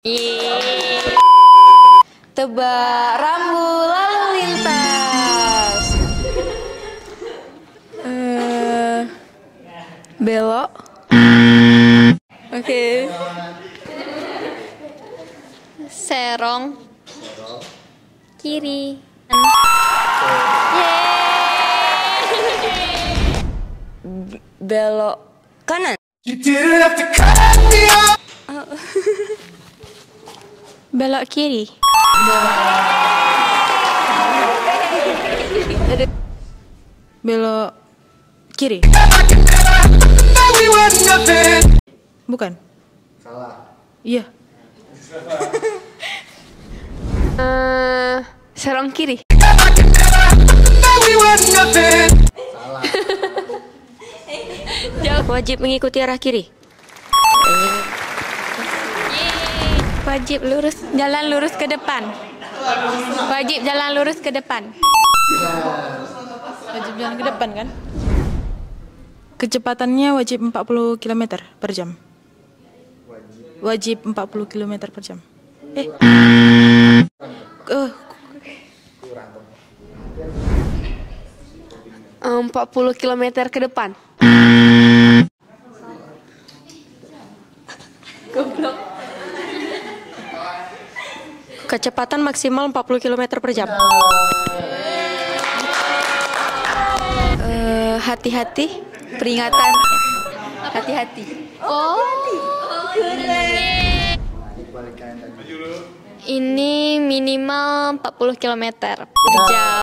Yeay. Tebak rambu lalu lintas. Belok. Oke. Serong. Kiri. Belok kanan. Belok kiri. Belok kiri. Bukan. Salah. Iya. Serong kiri. Salah. Wajib mengikuti arah kiri. Wajib jalan lurus ke depan. Wajib jalan lurus ke depan. Wajib jalan ke depan kan? Kecepatannya wajib 40 km per jam. Wajib 40 km per jam. 40 km ke depan. Goblok. Kecepatan maksimal 40 km per jam. Hati-hati, peringatan. Hati-hati. Oh. Ini minimal 40 km per jam.